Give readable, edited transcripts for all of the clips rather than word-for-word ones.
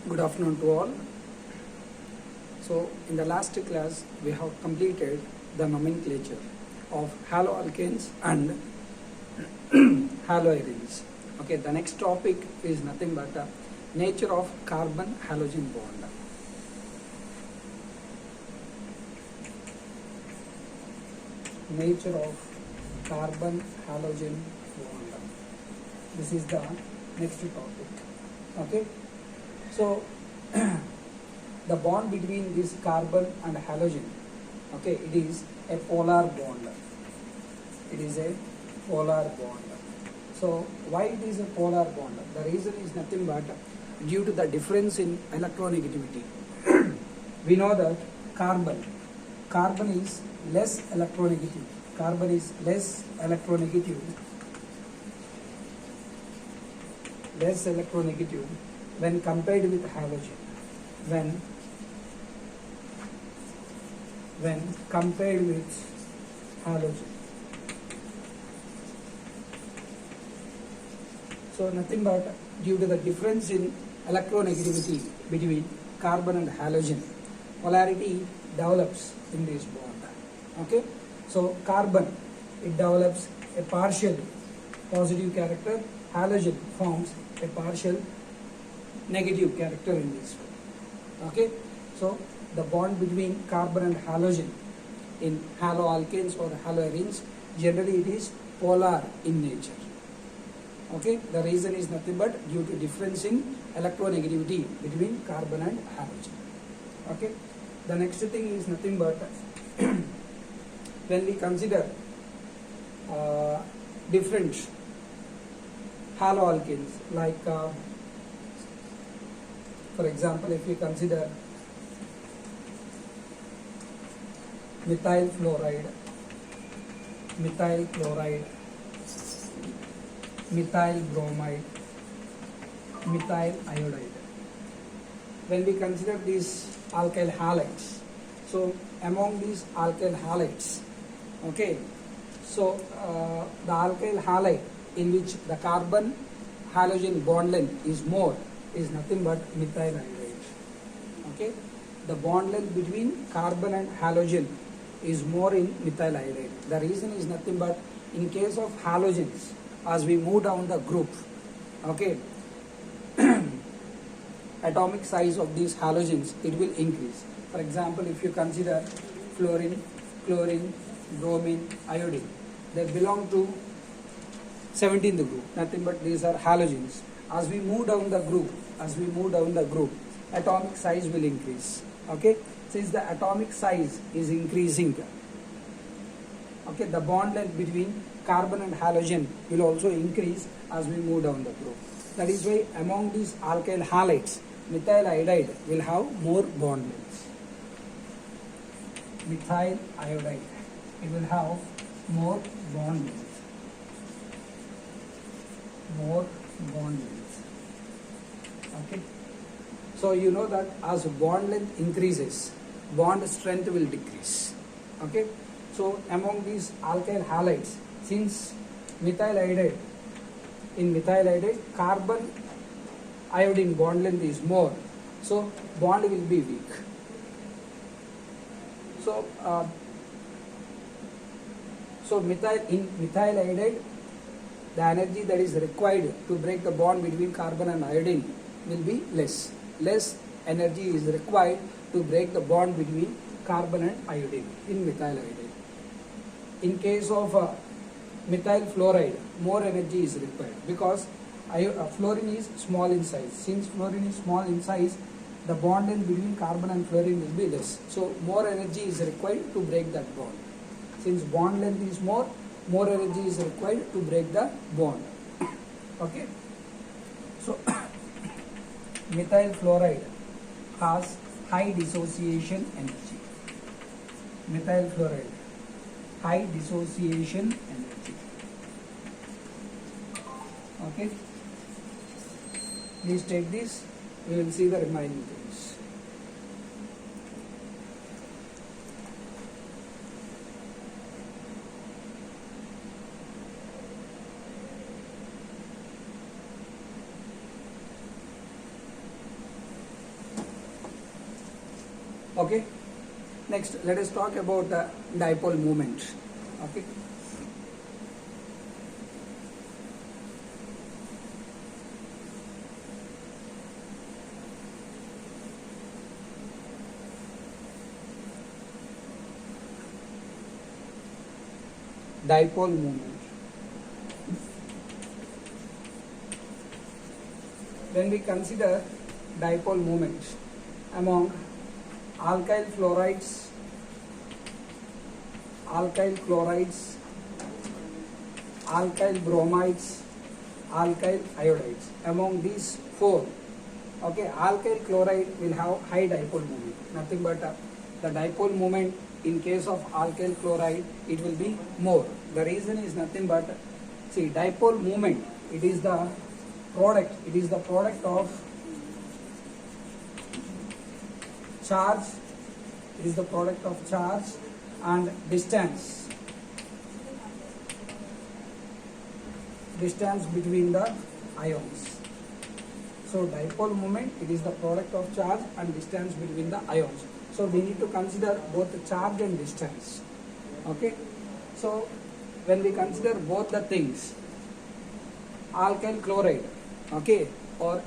Good afternoon to all. So in the last class we have completed the nomenclature of haloalkanes and haloarenes. Okay, the next topic is nothing but the nature of carbon halogen bond. Nature of carbon halogen bond. This is the next topic. Okay, so the bond between this carbon and halogen, okay, it is a polar bond. It is a polar bond. So why it is a polar bond? The reason is nothing but due to the difference in electronegativity. We know that carbon is less electronegative. Carbon is less electronegative when compared with halogen. When compared with halogen. So nothing but due to the difference in electronegativity between carbon and halogen, polarity develops in this bond. Okay, so carbon, it develops a partial positive character, halogen forms a partial negative character in this way. Okay, so the bond between carbon and halogen in haloalkanes or haloarenes, generally it is polar in nature. Okay, the reason is nothing but due to difference in electronegativity between carbon and halogen. Okay, the next thing is nothing but when we consider different haloalkanes, like for example, if we consider methyl chloride, methyl bromide, methyl iodide. When we consider these alkyl halides, so among these alkyl halides, okay, so the alkyl halide in which the carbon halogen bond length is more is nothing but methyl iodide. Okay, the bond length between carbon and halogen is more in methyl iodide. The reason is nothing but in case of halogens, as we move down the group, okay, atomic size of these halogens, it will increase. For example, if you consider fluorine, chlorine, bromine, iodine, they belong to 17th group, nothing but these are halogens. As we move down the group, atomic size will increase. Okay, since the atomic size is increasing, okay, the bond length between carbon and halogen will also increase as we move down the group. That is why among these alkyl halides, methyl iodide will have more bond lengths. Methyl iodide, it will have more bond lengths. Okay, so you know that as bond length increases, bond strength will decrease. Okay, so among these alkyl halides, since methyl iodide, in methyl iodide, carbon iodine bond length is more, so bond will be weak. So in methyl iodide, the energy that is required to break the bond between carbon and iodine will be less. Less energy is required to break the bond between carbon and iodine in methyl iodide. In case of methyl fluoride, more energy is required because fluorine is small in size. Since fluorine is small in size, the bond length between carbon and fluorine will be less. So more energy is required to break that bond. Since bond length is more energy is required to break the bond. Okay, so methyl fluoride has high dissociation energy. Methyl fluoride, high dissociation energy. Okay, please take this, we will see the remaining things. Okay. Next, let us talk about dipole moment. Okay. Dipole moment. When we consider dipole moment among alkyl fluorides, alkyl chlorides, alkyl bromides, alkyl iodides, among these four, okay, alkyl chloride will have high dipole moment. Nothing but the dipole moment in case of alkyl chloride, it will be more. The reason is nothing but, see, dipole moment, it is the product of charge, it is the product of charge and distance between the ions. So dipole moment, it is the product of charge and distance between the ions. So we need to consider both the charge and distance. Okay. So when we consider both the things, alkyl chloride, okay, or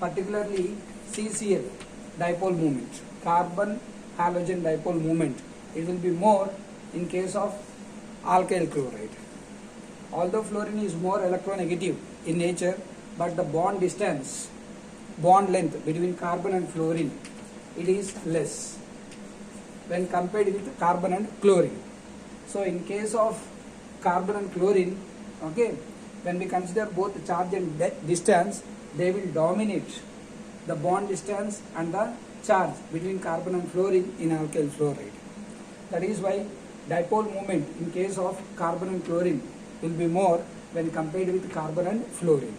particularly CCl dipole moment, carbon halogen dipole moment, it will be more in case of alkyl chloride. Although fluorine is more electronegative in nature, but the bond distance, bond length between carbon and fluorine, it is less when compared with carbon and chlorine. So in case of carbon and chlorine, okay, when we consider both the charge and distance, they will dominate the bond distance and the charge between carbon and fluorine in alkyl fluoride. That is why dipole moment in case of carbon and chlorine will be more when compared with carbon and fluorine.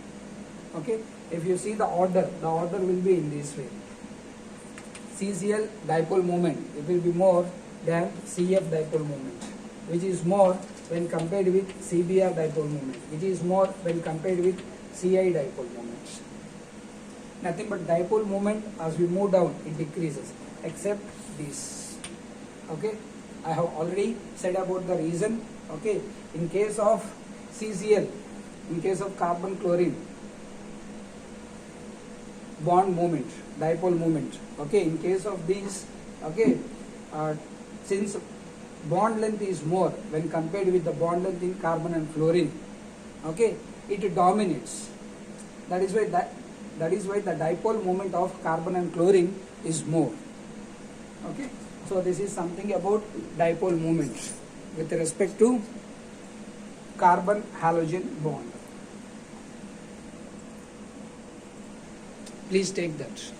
Okay, if you see the order will be in this way. CCl dipole moment, it will be more than CF dipole moment, which is more when compared with CBr dipole moment, which is more when compared with CI dipole moment. Nothing but dipole moment, as we move down, it decreases, except this. Okay, I have already said about the reason. Okay, in case of CCl, in case of carbon chlorine, bond moment, dipole moment. Okay, in case of these, okay, since bond length is more when compared with the bond length in carbon and fluorine, okay, it dominates. That is why the dipole moment of carbon and chlorine is more. Okay, so this is something about dipole moment with respect to carbon halogen bond. Please take that.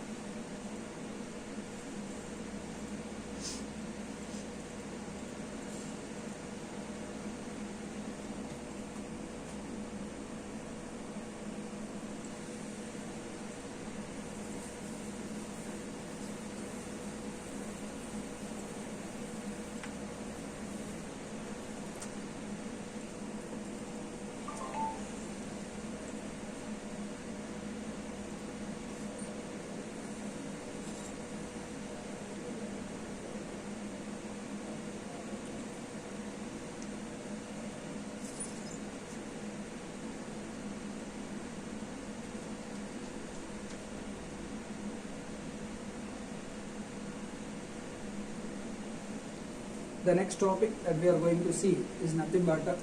The next topic that we are going to see is nothing but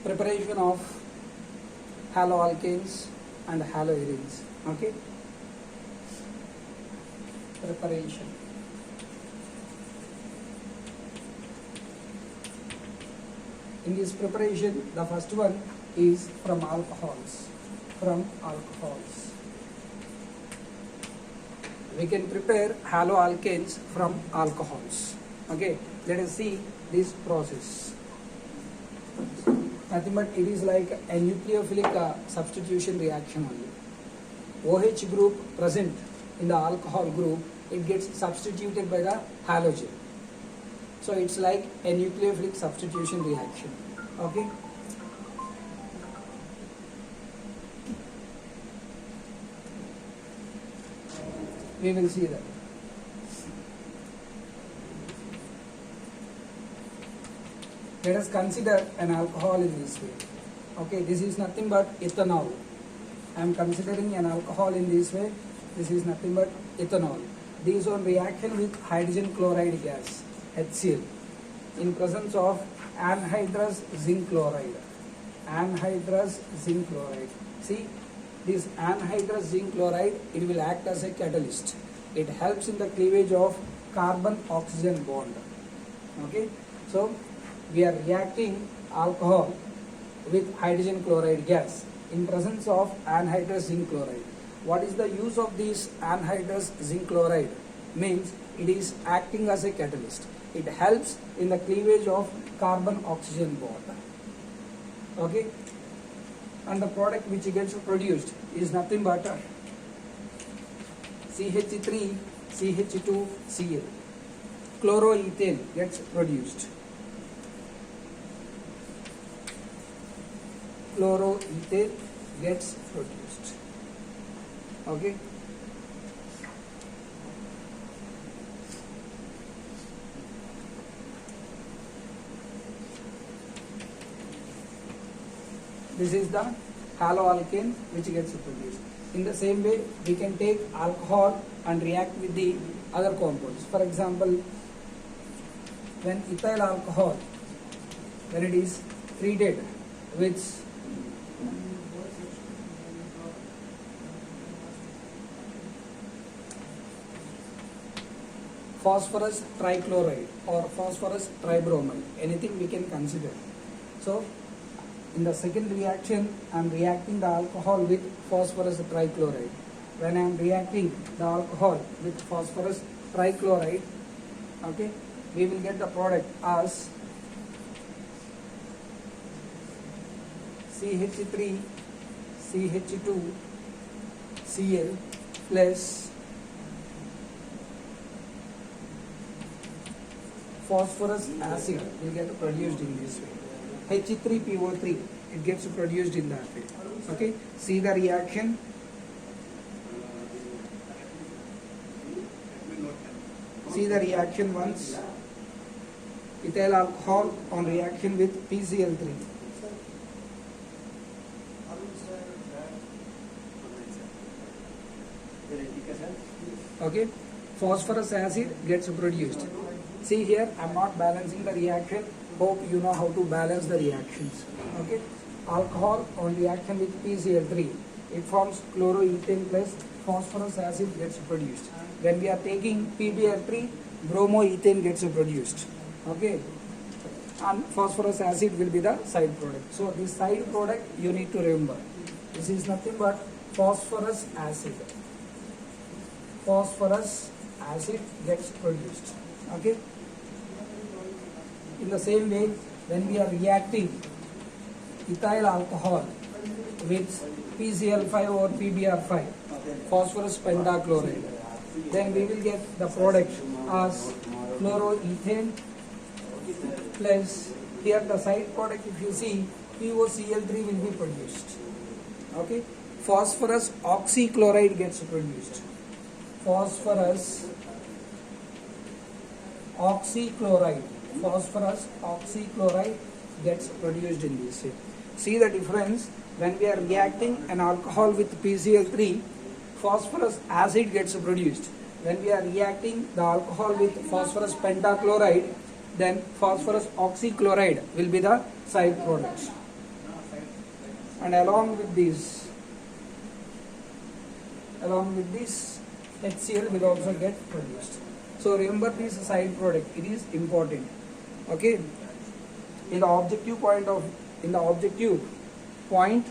preparation of haloalkanes and haloarenes. Okay, preparation. In this preparation, the first one is from alcohols. We can prepare haloalkanes from alcohols. Okay, let us see this process. Nothing but it is like a nucleophilic substitution reaction only. OH group present in the alcohol group, it gets substituted by the halogen. So it's like a nucleophilic substitution reaction. Okay. We will see that. Let us consider an alcohol in this way. Okay, this is nothing but ethanol. I am considering an alcohol in this way. This is nothing but ethanol. This one reaction with hydrogen chloride gas, HCl, in presence of anhydrous zinc chloride. Anhydrous zinc chloride. See, this anhydrous zinc chloride, it will act as a catalyst. It helps in the cleavage of carbon-oxygen bond. Okay, so we are reacting alcohol with hydrogen chloride gas in presence of anhydrous zinc chloride. What is the use of this anhydrous zinc chloride? Means it is acting as a catalyst. It helps in the cleavage of carbon-oxygen bond. Okay, and the product which gets produced is nothing but CH3, CH2, Cl. Chloroethane gets produced. Chloroethane gets produced. Okay. This is the haloalkane which gets produced. In the same way, we can take alcohol and react with the other compounds. For example, when ethyl alcohol, when it is treated with phosphorus trichloride or phosphorus tribromide, anything we can consider. So, in the second reaction, I am reacting the alcohol with phosphorus trichloride. When I am reacting the alcohol with phosphorus trichloride, okay, we will get the product as CH3, CH2, Cl plus phosphorus acid will get produced in this way. H3PO3, it gets produced in that way. Okay, see the reaction. See the reaction once. Ethyl alcohol on reaction with PCl3. Okay, phosphorus acid gets produced. See here, I am not balancing the reaction. Hope you know how to balance the reactions. Okay, alcohol on reaction with PCl3, it forms chloroethane plus phosphorus acid gets produced. When we are taking PBr3, bromoethane gets produced. Okay, and phosphorus acid will be the side product. So this side product you need to remember. This is nothing but phosphorus acid. Phosphorus acid gets produced. Okay. In the same way, when we are reacting ethyl alcohol with PCl5 or PBr5, phosphorus pentachloride, then we will get the product as chloroethane plus, here the side product, if you see, POCl3 will be produced. Okay, phosphorus oxychloride gets produced. Phosphorus oxychloride gets produced in this way. See the difference. When we are reacting an alcohol with PCl3, phosphorus acid gets produced. When we are reacting the alcohol with phosphorus pentachloride, then phosphorus oxychloride will be the side products. And along with this HCl will also get produced. So remember this side product, it is important. Okay, in the objective point,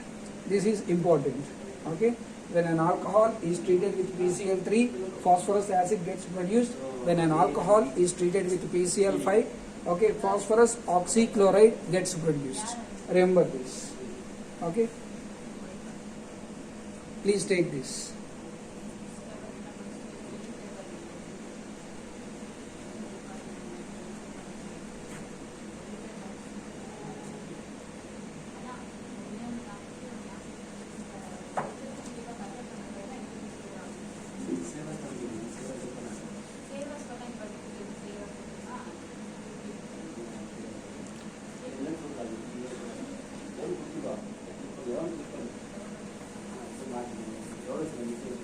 this is important. Okay, when an alcohol is treated with PCl3, phosphorus acid gets produced. When an alcohol is treated with PCl5, okay, phosphorus oxychloride gets produced. Remember this. Okay, please take this.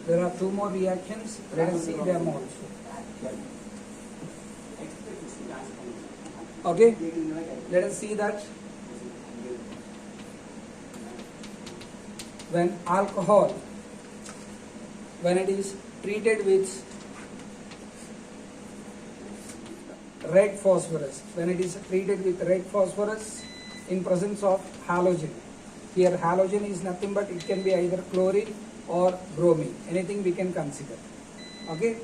There are two more reactions. Let us see them also. Okay, let us see that when alcohol, when it is treated with red phosphorus, when it is treated with red phosphorus in presence of halogen. Here halogen is nothing but it can be either chlorine or bromine, anything we can consider. Okay,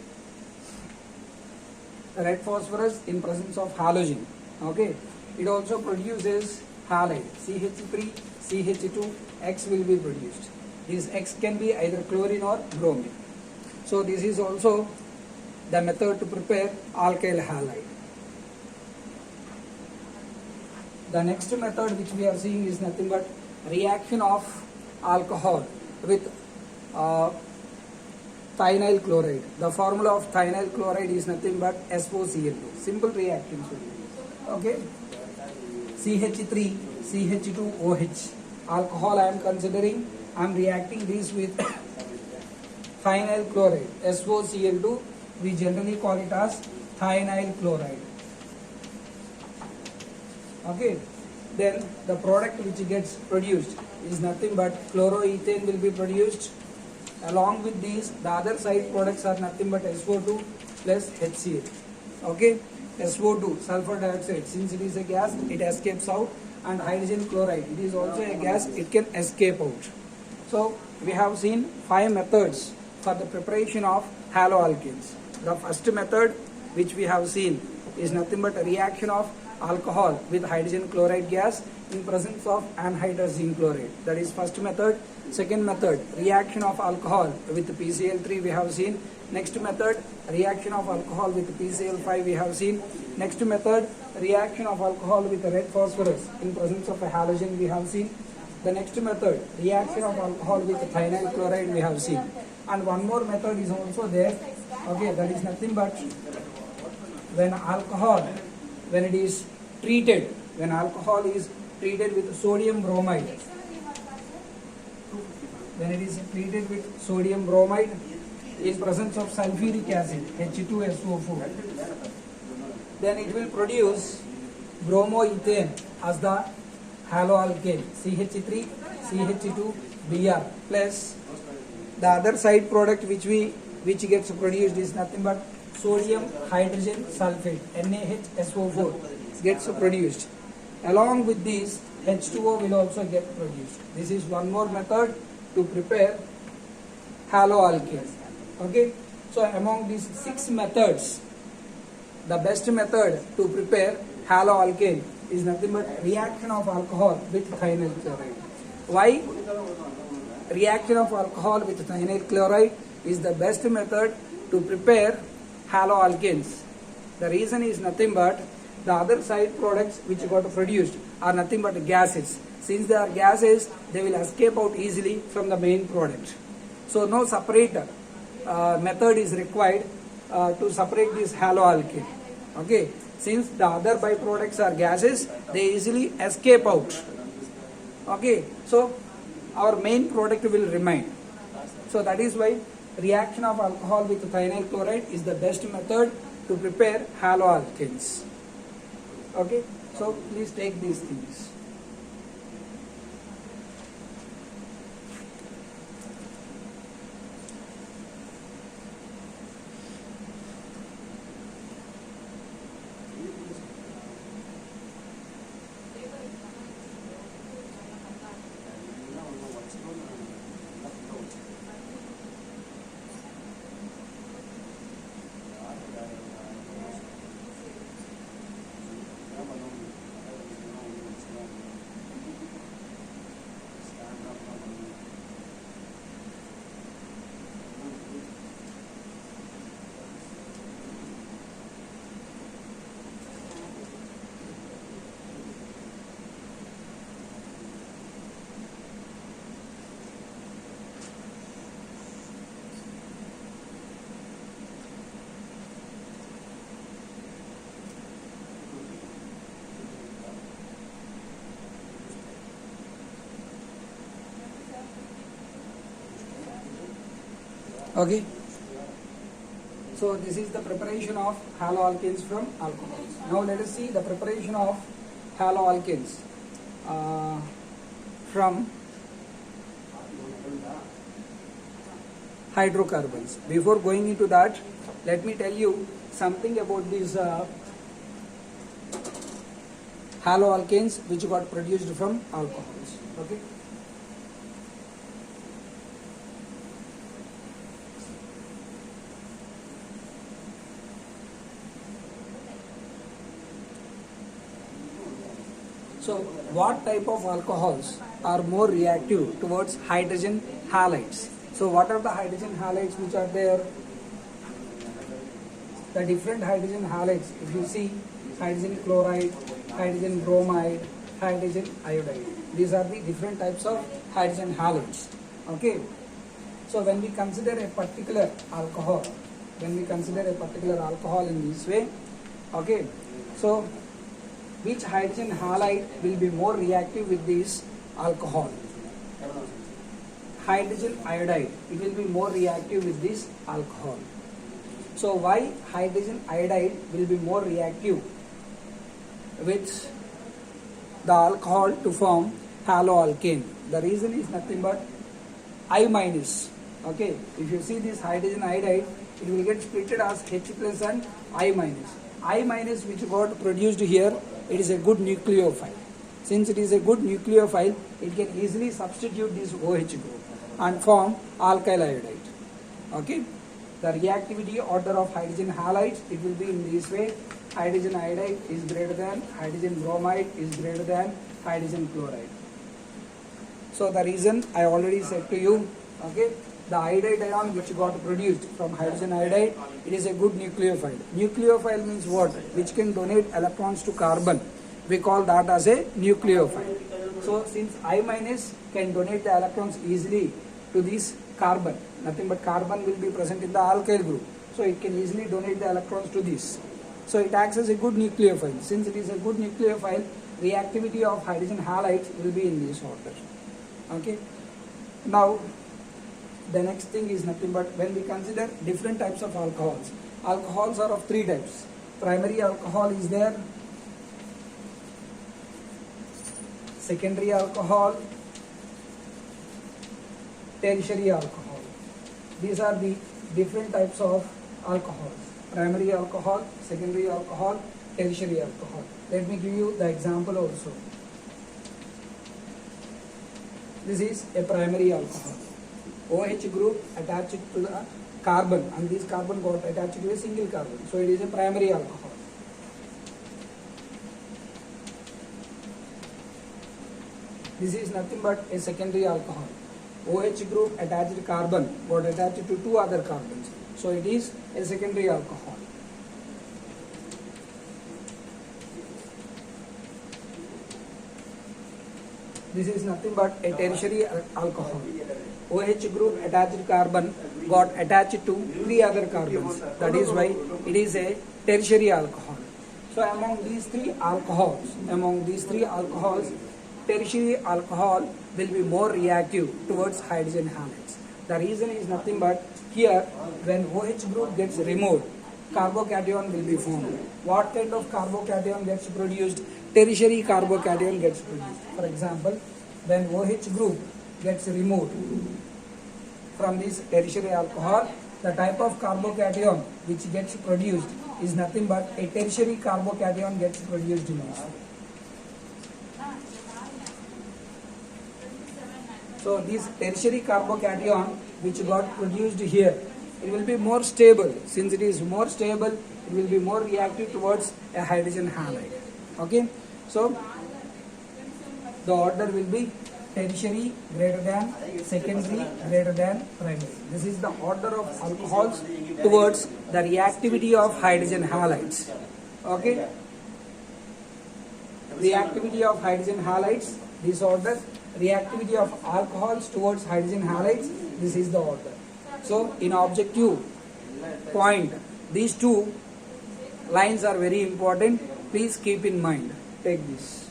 red phosphorus in presence of halogen. Okay, it also produces halide, CH3, CH2, X will be produced. This X can be either chlorine or bromine. So this is also the method to prepare alkyl halide. The next method which we are seeing is nothing but reaction of alcohol with thionyl chloride. The formula of thionyl chloride is nothing but SOCl2. Simple reaction. Okay, CH3, CH2OH. Alcohol I am considering. I am reacting this with thionyl chloride, SOCl2. We generally call it as thionyl chloride. Okay, then the product which gets produced is nothing but chloroethane will be produced. Along with these, the other side products are nothing but SO2 plus HCl. Okay, SO2, sulfur dioxide, since it is a gas, it escapes out, and hydrogen chloride, it is also a gas, it can escape out. So we have seen 5 methods for the preparation of haloalkanes. The first method which we have seen is nothing but a reaction of alcohol with hydrogen chloride gas in presence of anhydrous zinc chloride. That is first method. Second method, reaction of alcohol with PCl3 we have seen. Next method, reaction of alcohol with PCl5 we have seen. Next method, reaction of alcohol with red phosphorus in presence of a halogen we have seen. The next method, reaction of alcohol with thionyl chloride we have seen. And one more method is also there. Okay, that is nothing but when alcohol, when it is treated, when alcohol is treated with sodium bromide, when it is treated with sodium bromide in presence of sulfuric acid, H2SO4, then it will produce bromoethane as the haloalkane, CH3, CH2, Br plus the other side product which gets produced is nothing but sodium hydrogen sulfate, NaHSO4 gets produced. Along with this, H2O will also get produced. This is one more method to prepare haloalkane. Okay, so among these 6 methods, the best method to prepare haloalkane is nothing but reaction of alcohol with thionyl chloride. Why reaction of alcohol with thionyl chloride is the best method to prepare haloalkanes? The reason is nothing but the other side products which got produced are nothing but gases. Since they are gases, they will escape out easily from the main product. So no separator method is required to separate this haloalkane. Okay, since the other byproducts are gases, they easily escape out. Okay, so our main product will remain. So that is why reaction of alcohol with thionyl chloride is the best method to prepare haloalkanes. Okay, so please take these things. Okay. So this is the preparation of haloalkanes from alcohols. Now let us see the preparation of haloalkanes from hydrocarbons. Before going into that, let me tell you something about these haloalkanes which got produced from alcohols. Okay. So, what type of alcohols are more reactive towards hydrogen halides? So, what are the hydrogen halides which are there? The different hydrogen halides, if you see, hydrogen chloride, hydrogen bromide, hydrogen iodide. These are the different types of hydrogen halides. Okay. So, when we consider a particular alcohol, in this way, okay. So, which hydrogen halide will be more reactive with this alcohol? Hydrogen iodide. It will be more reactive with this alcohol. So why hydrogen iodide will be more reactive with the alcohol to form haloalkane? The reason is nothing but I minus. Okay, if you see this hydrogen iodide, it will get splitted as H plus and I minus. I minus which got produced here, it is a good nucleophile. Since it is a good nucleophile, it can easily substitute this OH group and form alkyl iodide. Okay. The reactivity order of hydrogen halides, it will be in this way. Hydrogen iodide is greater than hydrogen bromide is greater than hydrogen chloride. So the reason I already said to you, okay, the iodide ion which got produced from hydrogen iodide, it is a good nucleophile. Nucleophile means what? Which can donate electrons to carbon. We call that as a nucleophile. So since I minus can donate the electrons easily to this carbon, nothing but carbon will be present in the alkyl group. So it can easily donate the electrons to this. So it acts as a good nucleophile. Since it is a good nucleophile, reactivity of hydrogen halides will be in this order. Okay. Now, the next thing is nothing but when we consider different types of alcohols. Alcohols are of three types. Primary alcohol is there. Secondary alcohol. Tertiary alcohol. These are the different types of alcohols. Primary alcohol, secondary alcohol, tertiary alcohol. Let me give you the example also. This is a primary alcohol. OH group attached to the carbon, and this carbon got attached to a single carbon. So it is a primary alcohol. This is nothing but a secondary alcohol. OH group attached carbon got attached to two other carbons. So it is a secondary alcohol. This is nothing but a tertiary alcohol. OH group attached carbon got attached to three other carbons. That is why it is a tertiary alcohol. So among these three alcohols, tertiary alcohol will be more reactive towards hydrogen halides. The reason is nothing but here when OH group gets removed, carbocation will be formed. What kind of carbocation gets produced? Tertiary carbocation gets produced. For example, when OH group gets removed from this tertiary alcohol, the type of carbocation which gets produced is nothing but a tertiary carbocation gets produced in this. So this tertiary carbocation which got produced here, it will be more stable. Since it is more stable, it will be more reactive towards a hydrogen halide. Okay, so the order will be tertiary greater than secondary greater than primary. This is the order of alcohols towards the reactivity of hydrogen halides. Okay, reactivity of hydrogen halides, this order. Reactivity of alcohols towards hydrogen halides, this is the order. So in objective point, these two lines are very important. Please keep in mind. Take this.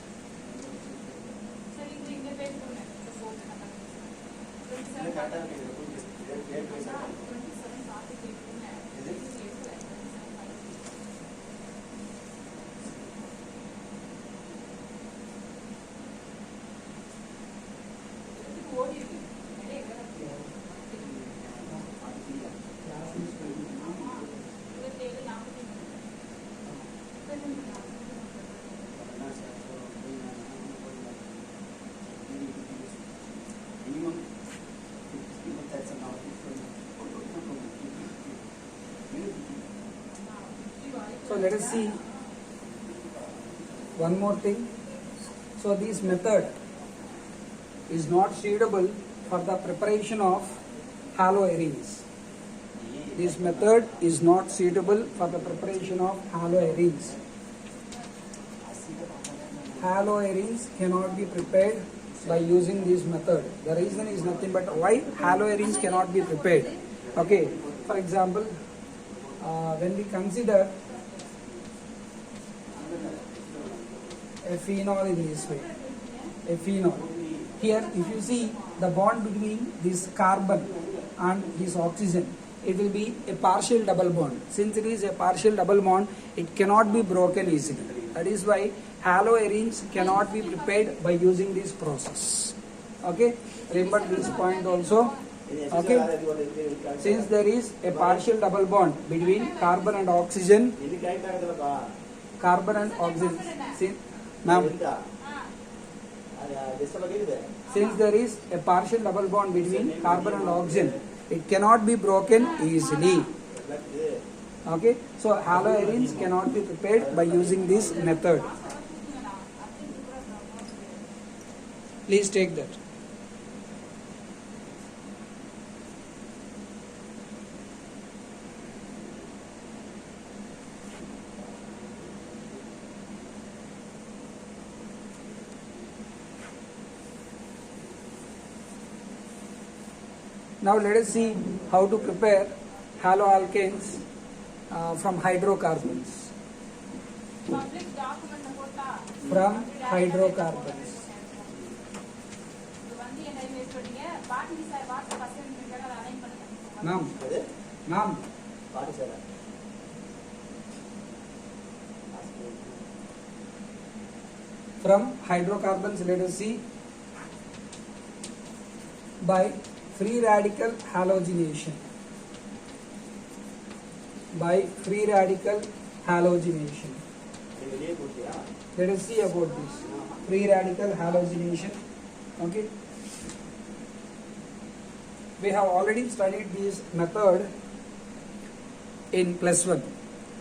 So let us see one more thing. So this method is not suitable for the preparation of haloarenes. This method is not suitable for the preparation of haloarenes. Haloarenes cannot be prepared by using this method. The reason is nothing but why haloarenes cannot be prepared. Okay, for example, when we consider a phenol in this way, a phenol. Here, if you see the bond between this carbon and this oxygen, it will be a partial double bond. Since it is a partial double bond, it cannot be broken easily. That is why haloarenes cannot be prepared by using this process. Okay, remember this point also. Okay, since there is a partial double bond between carbon and oxygen, since there is a partial double bond between carbon and oxygen, it cannot be broken easily. Okay, so haloarenes cannot be prepared by using this method. Please take that. Now let us see how to prepare haloalkanes from hydrocarbons. From hydrocarbons. Ma'am. From hydrocarbons, let us see by free radical halogenation. By free radical halogenation. Let us see about this. Free radical halogenation. Okay. We have already studied this method in +1.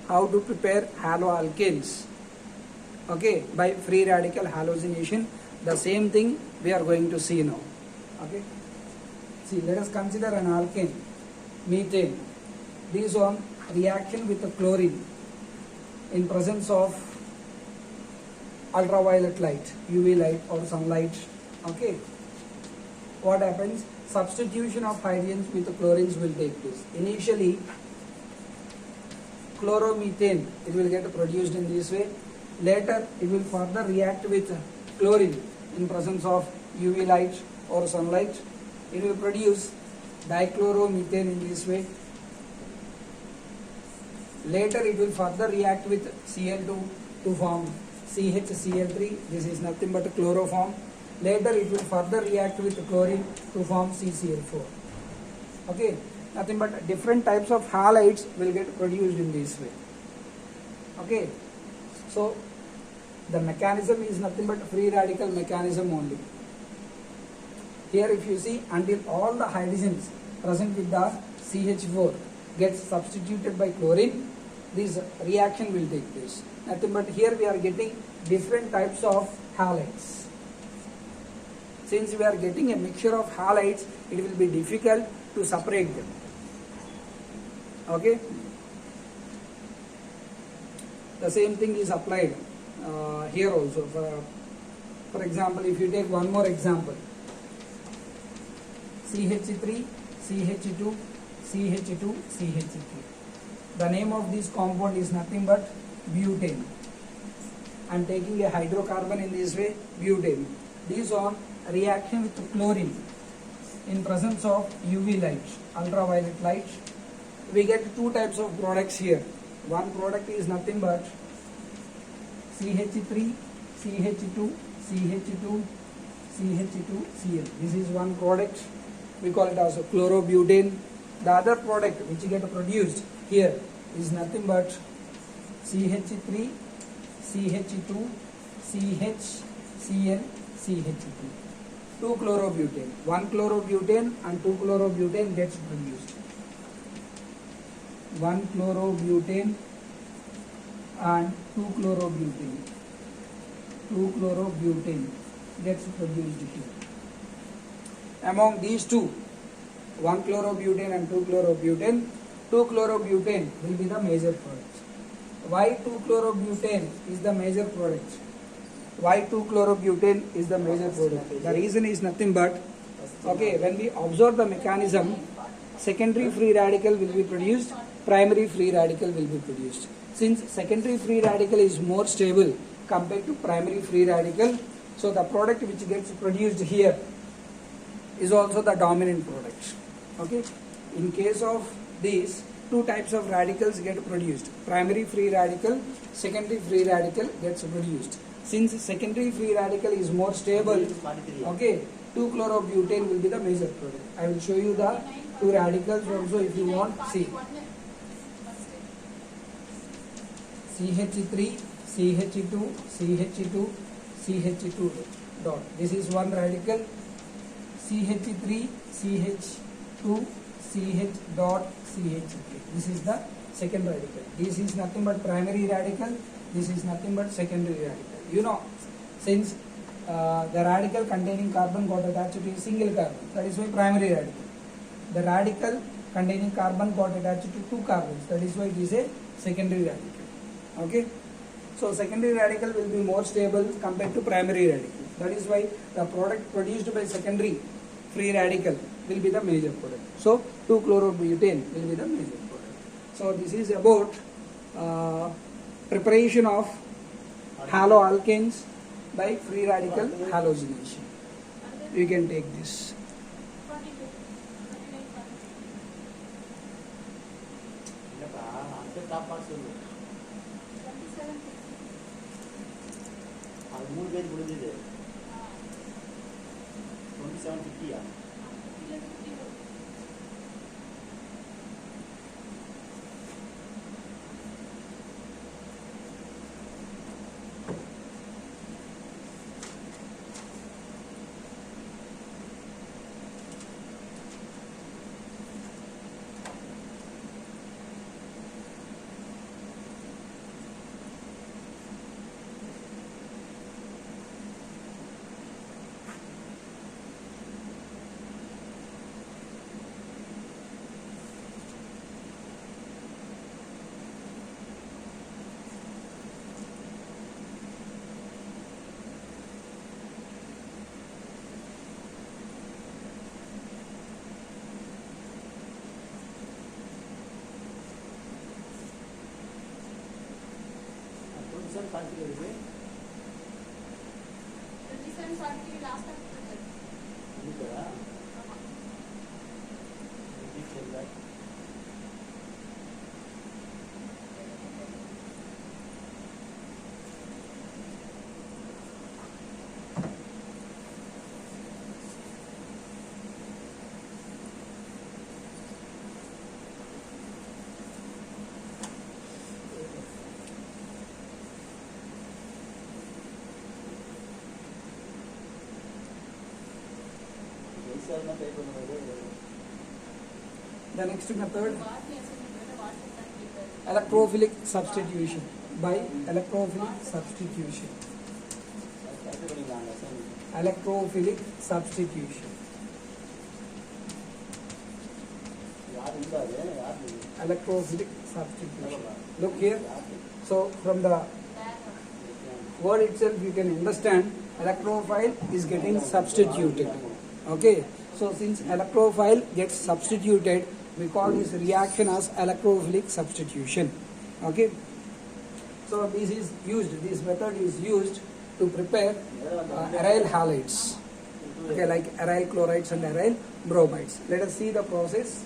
How to prepare haloalkanes. Okay, by free radical halogenation. The same thing we are going to see now. Okay. See, let us consider an alkane, methane. This one reaction with the chlorine in presence of ultraviolet light, UV light or sunlight. Okay. What happens? Substitution of hydrogens with the chlorines will take place. Initially, chloromethane, it will get produced in this way. Later, it will further react with chlorine in presence of UV light or sunlight. It will produce dichloromethane in this way. Later, it will further react with Cl2 to form CHCl3. This is nothing but a chloroform. Later, it will further react with chlorine to form CCl4. Okay, nothing but different types of halides will get produced in this way. Okay, so the mechanism is nothing but free radical mechanism only. Here, if you see, until all the hydrogens present with the CH4 gets substituted by chlorine, this reaction will take place. Nothing but here we are getting different types of halides. Since we are getting a mixture of halides, it will be difficult to separate them. Okay. The same thing is applied here also. For example, if you take one more example, CH3, CH2, CH2, CH3. The name of this compound is nothing but butane. I am taking a hydrocarbon in this way, butane. These are reaction with chlorine in presence of UV light, ultraviolet light. We get two types of products here. One product is nothing but CH3, CH2, CH2, CH2, Cl. This is one product. We call it as a chlorobutane. The other product which get produced here is nothing but CH3, CH2, CH, Cl, CH2. 2 chlorobutane. 1 chlorobutane and 2 chlorobutane gets produced. 1 chlorobutane and 2-chlorobutane. 2-chlorobutane gets produced here. Among these two, 1-chlorobutane and 2-chlorobutane, 2-chlorobutane will be the major product. Why 2-chlorobutane is the major product? Why 2-chlorobutane is the major product? The reason is nothing but, okay, when we observe the mechanism, secondary free radical will be produced, primary free radical will be produced. Since secondary free radical is more stable compared to primary free radical, so the product which gets produced here is also the dominant product. Okay, in case of these, two types of radicals get produced: primary free radical, secondary free radical gets produced. Since secondary free radical is more stable, okay, 2-chlorobutane will be the major product. I will show you the two radicals also if you want. See, CH3, CH2, CH2, CH2 dot. This is one radical. CH3, CH2, CH dot, CH3. This is the second radical. This is nothing but primary radical. This is nothing but secondary radical. You know, since the radical containing carbon got attached to a single carbon, that is why primary radical. The radical containing carbon got attached to two carbons, that is why it is a secondary radical. Okay, so secondary radical will be more stable compared to primary radical. That is why the product produced by secondary free radical will be the major product. So 2-chlorobutane will be the major product. So this is about preparation of haloalkanes by free radical halogenation. You can take this. The next method, electrophilic substitution by electrophilic substitution. Electrophilic substitution. Electrophilic substitution. Look here. So from the word itself you can understand electrophile is getting substituted. Okay. So since electrophile gets substituted, we call this reaction as electrophilic substitution. Okay. So this is used. This method is used to prepare aryl halides. Okay, like aryl chlorides and aryl bromides. Let us see the process.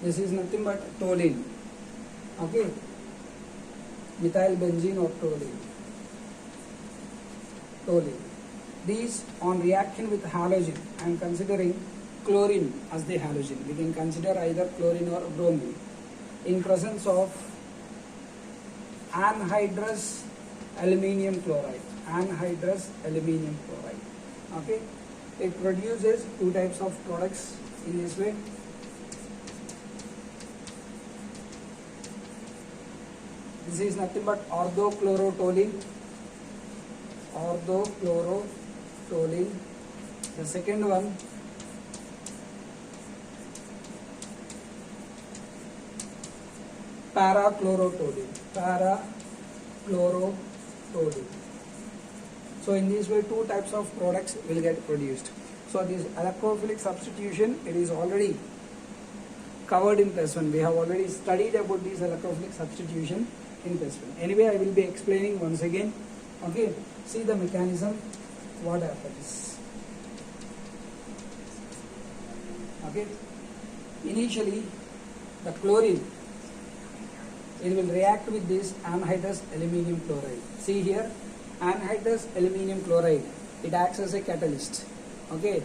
This is nothing but toluene. Okay, methyl benzene or toluene. Toluene. These on reaction with halogen, I am considering chlorine as the halogen. We can consider either chlorine or bromine. in presence of anhydrous aluminium chloride. Anhydrous aluminium chloride. Okay, it produces two types of products in this way. This is nothing but orthochlorotoluene. Orthochlorotoluene. The second one, parachlorotoluene. Parachlorotoluene. So in this way, two types of products will get produced. So this electrophilic substitution, it is already covered in +1. We have already studied about this electrophilic substitution in +1. Anyway, I will be explaining once again. Okay, see the mechanism, what happens. Okay, initially the chlorine, it will react with this anhydrous aluminium chloride. See here, anhydrous aluminium chloride, it acts as a catalyst. Okay,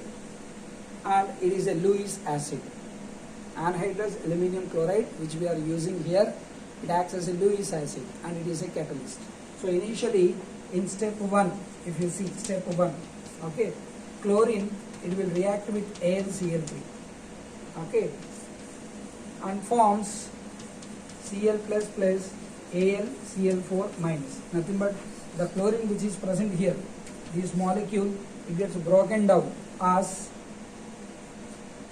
and it is a Lewis acid. Anhydrous aluminium chloride, which we are using here, it acts as a Lewis acid and it is a catalyst. So initially in step 1, if you see step 1, okay, chlorine, it will react with AlCl3, okay, and forms Cl plus plus AlCl4 minus. Nothing but the chlorine which is present here, this molecule, it gets broken down as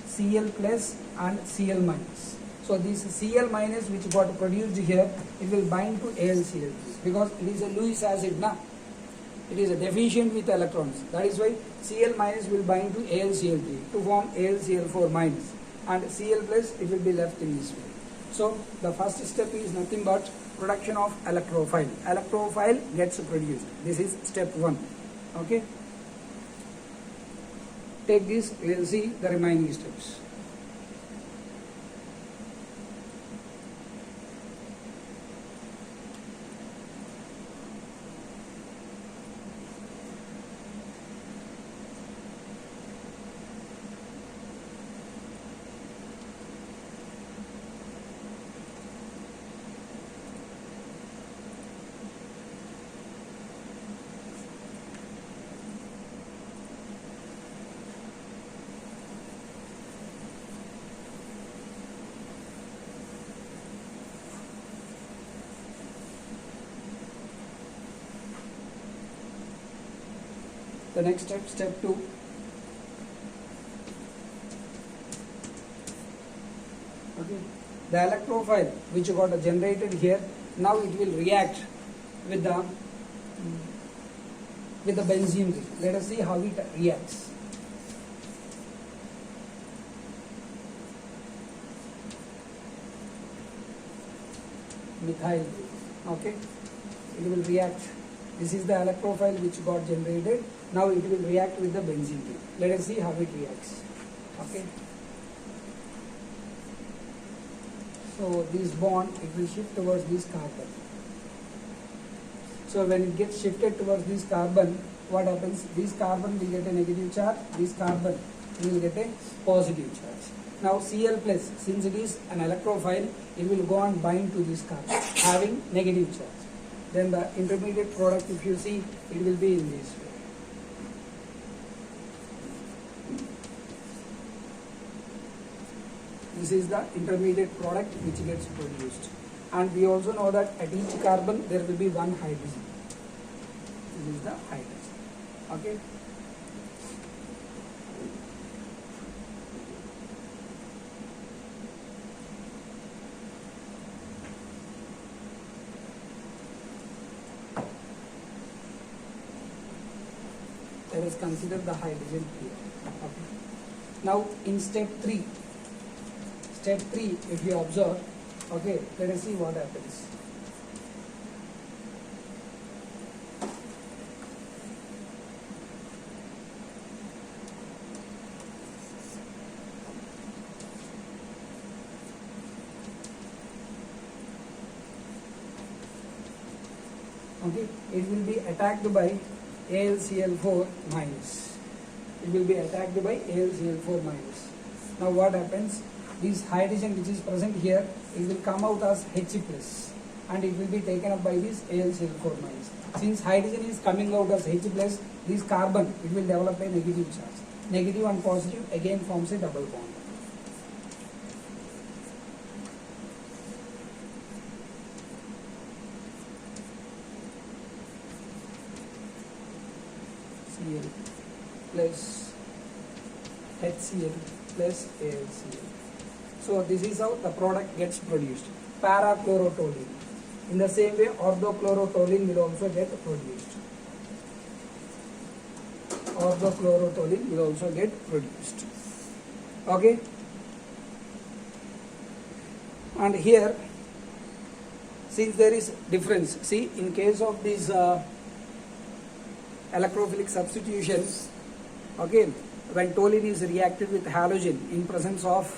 Cl plus and Cl minus. So this Cl minus which got produced here, it will bind to AlCl3 because it is a Lewis acid, na? It is a deficient with electrons. That is why Cl minus will bind to AlCl3 to form AlCl4 minus, and Cl plus, it will be left in this way. So the first step is nothing but production of electrophile. Electrophile gets produced. This is step 1. Okay. Take this, we will see the remaining steps. The next step, step 2. Okay. The electrophile which got generated here, now it will react with the benzene ring. Let us see how it reacts. Methyl. Okay. It will react. This is the electrophile which got generated. Now it will react with the benzene ring. Let us see how it reacts. Okay. So this bond, it will shift towards this carbon. So when it gets shifted towards this carbon, what happens? This carbon will get a negative charge. This carbon will get a positive charge. Now Cl plus, since it is an electrophile, it will go and bind to this carbon having negative charge. Then the intermediate product, if you see, it will be in this way. This is the intermediate product which gets produced. And we also know that at each carbon there will be one hydrogen. This is the hydrogen. Okay. Let us consider the hydrogen here. Okay. Now in step 3, if you observe, okay, let us see what happens. Okay, it will be attacked by AlCl4 minus. It will be attacked by AlCl4 minus. Now what happens? this hydrogen which is present here, it will come out as H plus, and it will be taken up by this AlCl4 minus. Since hydrogen is coming out as H plus, this carbon, it will develop a negative charge. Negative and positive again forms a double bond. Cl plus HCl plus AlCl. So this is how the product gets produced. Parachlorotoluene. In the same way, orthochlorotoluene will also get produced. Orthochlorotoluene will also get produced. Okay. And here, since there is difference, see, in case of these electrophilic substitutions, okay, when toluene is reacted with halogen in presence of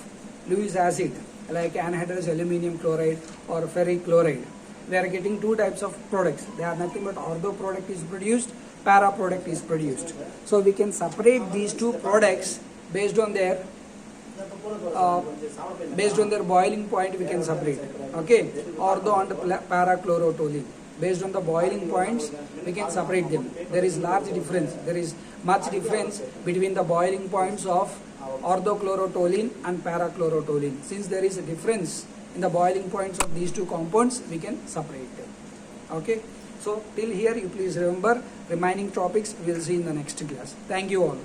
Lewis acid like anhydrous aluminum chloride or ferric chloride, we are getting two types of products. They are nothing but ortho product is produced, para product is produced. So we can separate these two products based on their boiling point. We can separate, okay, ortho and parachlorotoluene. Based on the boiling points, we can separate them. There is large difference. There is much difference between the boiling points of orthochlorotoluene and parachlorotoluene. Since there is a difference in the boiling points of these two compounds, we can separate them. Okay. So till here, you please remember remaining topics we will see in the next class. Thank you all.